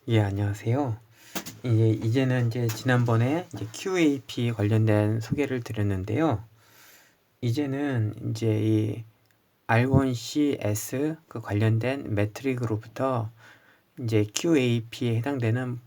예, 안녕하세요. 이제는 지난번에 QAP 관련된 소개를 드렸는데요. 이제는 이 R1CS 그 관련된 매트릭으로부터 QAP에 해당되는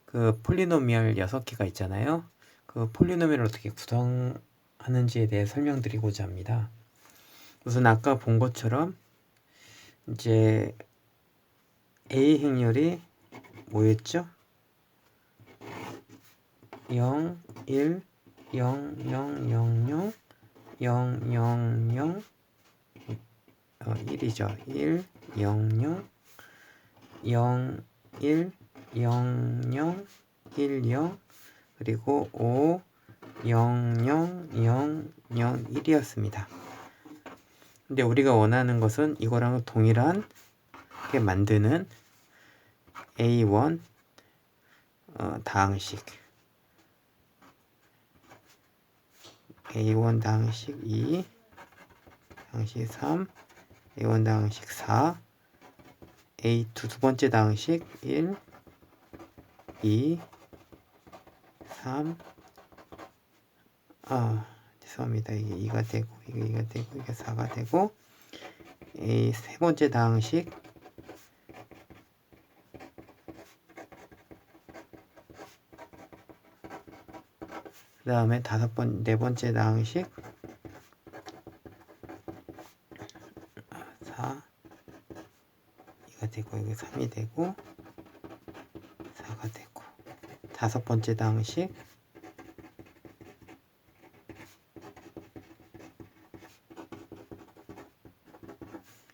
그 폴리노미얼 6개가 있잖아요. 그 폴리노미얼을 어떻게 구성하는지에 대해 설명드리고자 합니다. 우선 아까 본 것처럼 A 행렬이 뭐였죠? 0, 1, 0, 0, 0, 0, 0, 0, 0, 1이죠. 1, 0, 0, 0, 1, 0, 0, 1, 0, 그리고 5, 0, 0, 0, 0, 1이었습니다. 근데 우리가 원하는 것은 이거랑 동일한 게 만드는 A1 다항식 A1 다항식 2, 다항식 3, A1 다항식 4, A2 두 번째 다항식 1, 2, 3, 죄송합니다. 이게 2가 되고, 이게 2가 되고, 이게 4가 되고, A 세 번째 다항식, 그 다음에 네 번째 다항식, 4, 2가 되고, 이게 3이 되고, 4가 되고, 다섯 번째 다항식,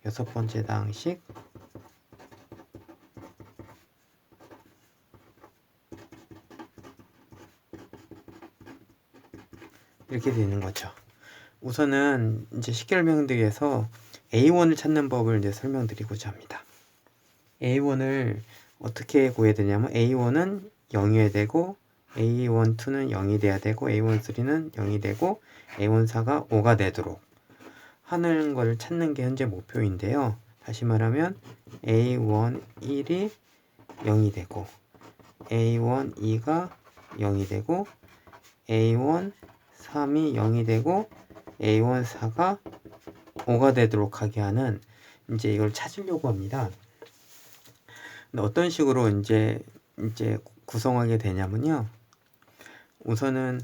여섯 번째 다항식, 이렇게 되는 거죠. 우선은 식결명들에서 A1을 찾는 법을 설명드리고자 합니다. A1을 어떻게 구해야 되냐면 A1은 0이어야 되고 A1, 2는 0이 돼야 되고 A1, 3는 0이 되고 A1, 4가 5가 되도록 하는 걸 찾는 게 현재 목표인데요. 다시 말하면 A1, 1이 0이 되고 A1, 2가 0이 되고 A1, 3이 0이 되고 A1, 4가 5가 되도록 하게 하는 이걸 찾으려고 합니다. 근데 어떤 식으로 구성하게 되냐면요. 우선은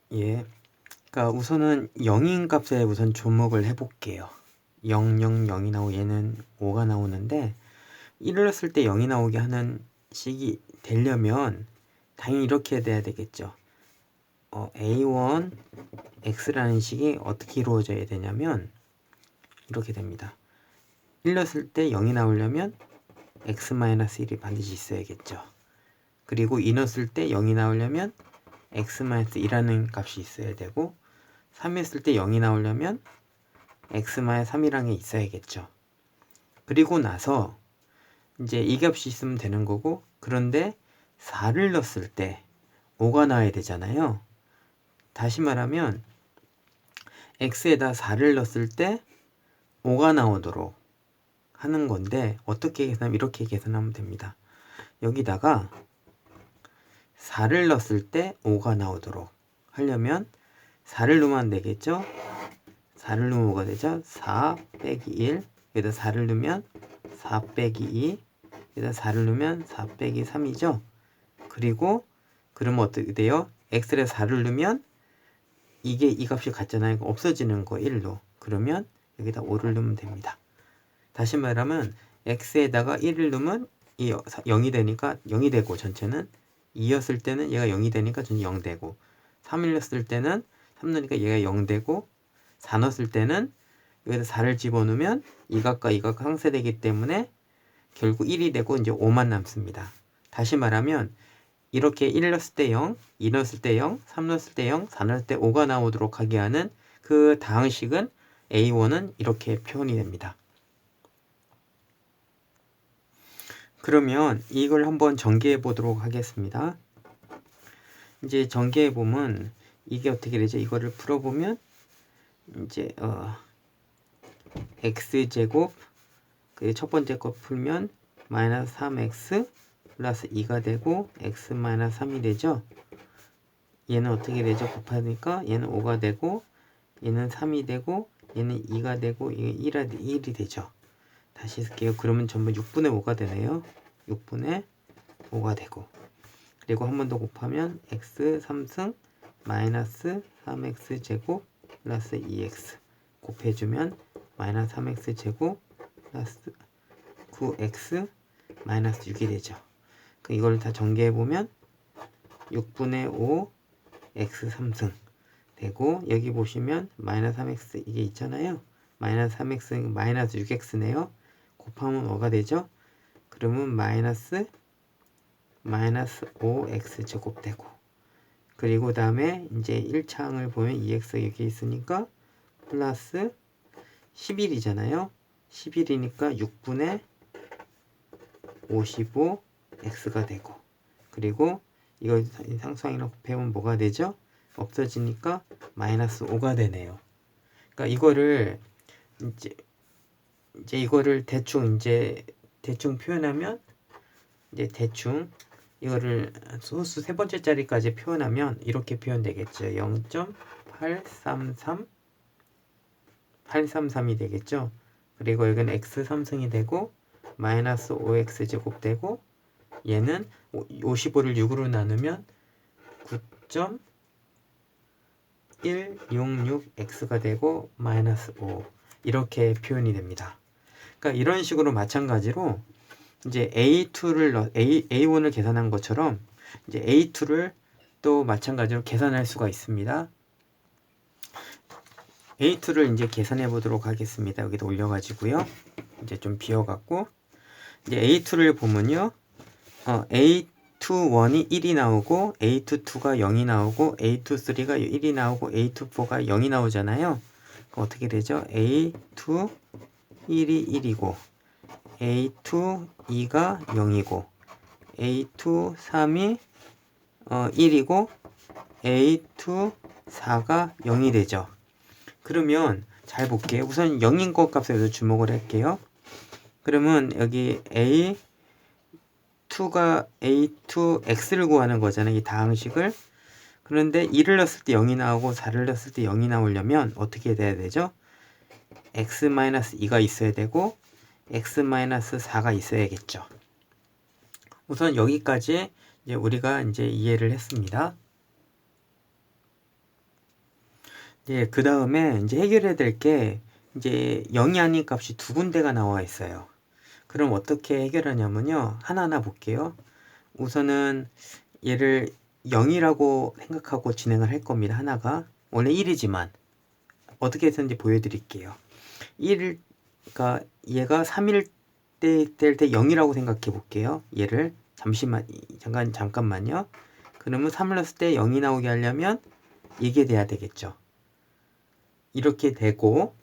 그러니까 우선은 0인 값에 우선 주목을 해볼게요. 0, 0, 0이 나오고 얘는 5가 나오는데 1을 넣었을 때 0이 나오게 하는 식이 되려면 당연히 이렇게 돼야 되겠죠. A1 X라는 식이 어떻게 이루어져야 되냐면 이렇게 됩니다. 1 넣었을 때 0이 나오려면 X-1이 반드시 있어야겠죠. 그리고 2 넣었을 때 0이 나오려면 X-2라는 값이 있어야 되고 3 했을 때 0이 나오려면 X-3이라는 게 있어야겠죠. 그리고 나서 이 값이 있으면 되는 거고, 그런데 4를 넣었을 때 5가 나와야 되잖아요. 다시 말하면 x에다 4를 넣었을 때 5가 나오도록 하는 건데 어떻게 계산하면 이렇게 계산하면 됩니다. 여기다가 4를 넣었을 때 5가 나오도록 하려면 4를 넣으면 안 되겠죠? 4를 넣으면 5가 되죠? 4 빼기 1, 여기다 4를 넣으면 4 빼기 2, 여기다 4를 넣으면 4 빼기 3이죠? 그리고 그러면 어떻게 돼요? x에 4를 넣으면 이게 이 값이 같잖아요. 없어지는 거 1로. 그러면 여기다 5를 넣으면 됩니다. 다시 말하면 x에다가 1을 넣으면 이 0이 되니까 0이 되고 전체는 2였을 때는 얘가 0이 되니까 전체 0 되고 3을 넣었을 때는 3 넣으니까 얘가 0 되고 4 넣었을 때는 여기다 4를 집어넣으면 이 값과 이 값 상쇄되기 때문에 결국 1이 되고 이제 5만 남습니다. 다시 말하면 이렇게 1 넣었을 때 0, 2 넣었을 때 0, 3 넣었을 때 0, 4 넣었을 때 5가 나오도록 하게 하는 그 다항식은 A1은 이렇게 표현이 됩니다. 그러면 이걸 한번 전개해 보도록 하겠습니다. 이제 전개해 보면 이게 어떻게 되죠? 이거를 풀어보면 이제 x제곱 그 첫 번째 거 풀면 마이너스 3x 플러스 2가 되고 x 마이너스 3이 되죠. 얘는 어떻게 되죠? 곱하니까 얘는 5가 되고 얘는 3이 되고 얘는 2가 되고 이게 1이 되죠. 다시 쓸게요. 그러면 전부 6분의 5가 되네요. 6분의 5가 되고 그리고 한 번 더 곱하면 x 3승 마이너스 3x 제곱 플러스 2x 곱해주면 마이너스 3x 제곱 플러스 9x 마이너스 6이 되죠. 이걸 다 전개해보면 6분의 5 x 3승 되고 여기 보시면 마이너스 3x 이게 있잖아요. 마이너스 3x 마이너스 6x네요. 곱하면 5가 되죠. 그러면 마이너스 5x 제곱 되고 그리고 다음에 이제 1차항을 보면 2x 여기 있으니까 플러스 11이잖아요. 11이니까 6분의 55x가 되고 그리고 이거 상수항이랑 곱해보면 뭐가 되죠? 없어지니까 마이너스 5가 되네요. 그러니까 이거를 이제 이거를 대충 표현하면 이제 대충 이거를 소수 세 번째 자리까지 표현하면 이렇게 표현되겠죠. 0.833이 되겠죠. 그리고 여기는 x 3승이 되고 마이너스 5x 제곱 되고 얘는 55를 6으로 나누면 9.166x가 되고 마이너스 5 이렇게 표현이 됩니다. 그러니까 이런 식으로 마찬가지로 이제 A1을 계산한 것처럼 이제 A2를 또 마찬가지로 계산할 수가 있습니다. A2를 이제 계산해 보도록 하겠습니다. 여기다 올려가지고요. 이제 좀 비워갖고 이제 A2를 보면요. A21이 1이 나오고 A22가 0이 나오고 A23가 1이 나오고 A24가 0이 나오잖아요. 그럼 어떻게 되죠? A2 1이 1이고 A2 2가 0이고 A2 3이 1이고 A2 4가 0이 되죠. 그러면 잘 볼게요. 우선 0인 것 값에 주목을 할게요. 그러면 여기 A2x를 구하는 거잖아요. 이 다항식을. 그런데 2를 넣었을 때 0이 나오고 4를 넣었을 때 0이 나오려면 어떻게 돼야 되죠? x-2가 있어야 되고 x-4가 있어야겠죠. 우선 여기까지 이제 우리가 이제 이해를 했습니다. 예, 그 다음에 이제 해결해야 될 게 이제 0이 아닌 값이 두 군데가 나와 있어요. 그럼 어떻게 해결하냐면요. 하나하나 볼게요. 우선은 얘를 0이라고 생각하고 진행을 할 겁니다. 하나가 원래 1이지만 어떻게 했는지 보여드릴게요. 1가 얘가 3일 때 될 때 0이라고 생각해 볼게요. 얘를 잠깐만요. 그러면 3을 넣었을 때 0이 나오게 하려면 이게 돼야 되겠죠. 이렇게 되고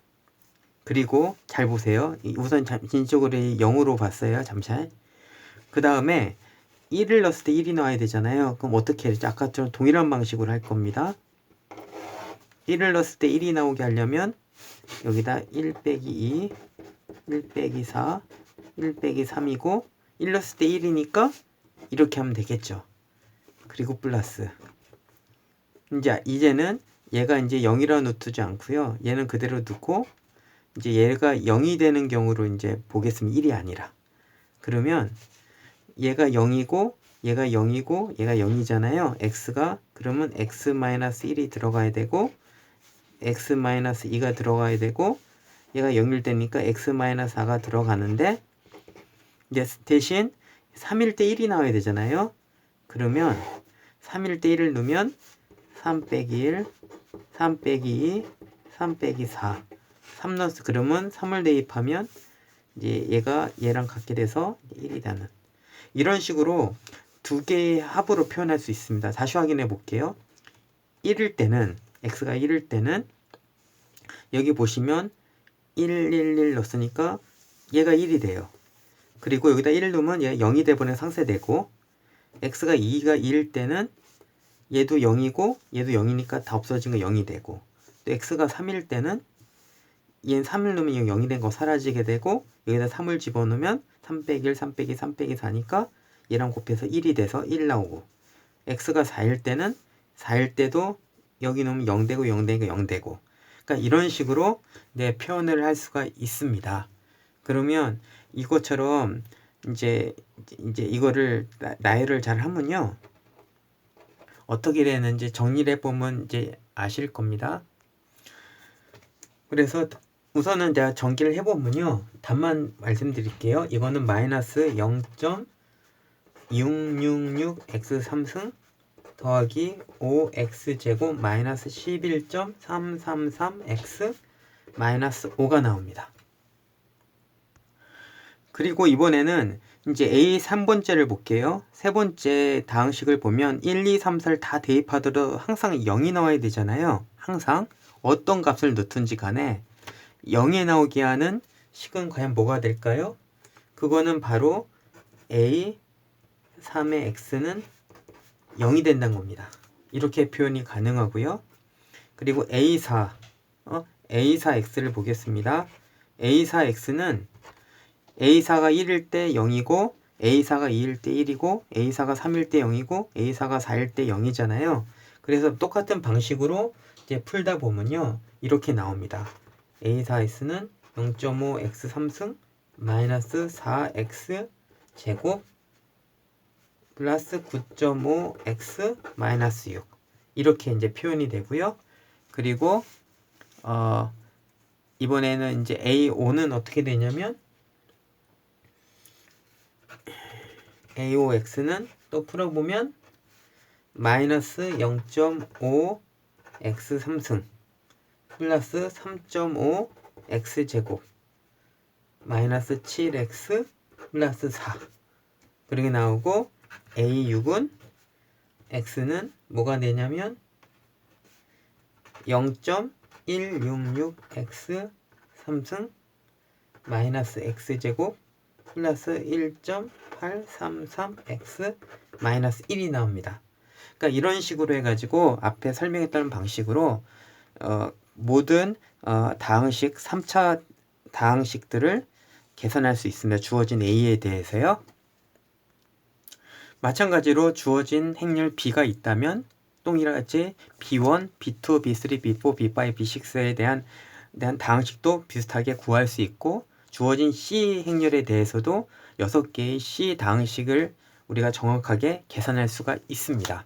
그리고 잘 보세요. 우선 진적으로 0으로 봤어요. 잠시. 그 다음에 1을 넣었을 때 1이 나와야 되잖아요. 그럼 어떻게 해야 되죠? 아까처럼 동일한 방식으로 할 겁니다. 1을 넣었을 때 1이 나오게 하려면 여기다 1 빼기 2, 1 빼기 4, 1 빼기 3이고 1 넣었을 때 1이니까 이렇게 하면 되겠죠. 그리고 플러스. 이제는 얘가 이제 0이라 놓두지 않고요. 얘는 그대로 두고 이제 얘가 0이 되는 경우로 이제 보겠습니다. 1이 아니라. 그러면 얘가 0이고 얘가 0이고 얘가 0이잖아요. x가 그러면 x-1이 들어가야 되고 x-2가 들어가야 되고 얘가 0일 때니까 x-4가 들어가는데 이제 대신 3일 때 1이 나와야 되잖아요. 그러면 3일 때 1을 넣으면 3 빼기 1, 3 빼기 2, 3 빼기 4 3 넣었어. 그러면 3을 대입하면 이제 얘가 얘랑 같게 돼서 1이 되는 이런 식으로 두 개의 합으로 표현할 수 있습니다. 다시 확인해 볼게요. 1일 때는 x가 1일 때는 여기 보시면 1, 1, 1 넣었으니까 얘가 1이 돼요. 그리고 여기다 1을 넣으면 얘가 0이 돼버리는 상쇄되고 x가 2가 2일 때는 얘도 0이고 얘도 0이니까 다 없어진 거 0이 되고 또 x가 3일 때는 얘는 3을 넣으면 0이 된 거 사라지게 되고 여기다 3을 집어넣으면 3 빼기 1, 3 빼기 3 빼기 4니까 얘랑 곱해서 1이 돼서 1 나오고 x가 4일 때는 4일 때도 여기 넣으면 0 되고 0 되고 0 되고 그러니까 이런 식으로 네, 표현을 할 수가 있습니다. 그러면 이것처럼 이제 이거를 나열을 잘 하면요. 어떻게 되는지 정리를 해보면 이제 아실 겁니다. 그래서 우선은 제가 전기를 해보면요. 답만 말씀드릴게요. 이거는 마이너스 0.666x3승 더하기 5x제곱 마이너스 11.333x 마이너스 5가 나옵니다. 그리고 이번에는 이제 A 3번째를 볼게요. 세 번째 다항식을 보면 1, 2, 3, 4를 다 대입하더라도 항상 0이 나와야 되잖아요. 항상 어떤 값을 넣든지 간에 0이 나오게 하는 식은 과연 뭐가 될까요? 그거는 바로 A 3의 x는 0이 된다는 겁니다. 이렇게 표현이 가능하고요. 그리고 A4, A4x를 보겠습니다. A4x는 A4가 1일 때 0이고 A4가 2일 때 1이고 A4가 3일 때 0이고 A4가 4일 때 0이잖아요. 그래서 똑같은 방식으로 이제 풀다 보면요. 이렇게 나옵니다. A4x는 0.5x3승 마이너스 4x 제곱 플러스 9.5x 마이너스 6 이렇게 이제 표현이 되고요. 그리고 이번에는 이제 A5는 어떻게 되냐면 A5x는 또 풀어보면 마이너스 0.5x3승 플러스 3.5x제곱 마이너스 7x 플러스 4 그렇게 나오고 A6은 x는 뭐가 되냐면 0.166x3승 마이너스 x제곱 플러스 1.833x 마이너스 1이 나옵니다. 그러니까 이런 식으로 해가지고 앞에 설명했던 방식으로 모든 다항식 3차 다항식들을 계산할 수 있습니다. 주어진 A에 대해서요. 마찬가지로 주어진 행렬 B가 있다면 동일하게 B1, B2, B3, B4, B5, B6에 대한 다항식도 비슷하게 구할 수 있고 주어진 C 행렬에 대해서도 6개의 C 다항식을 우리가 정확하게 계산할 수가 있습니다.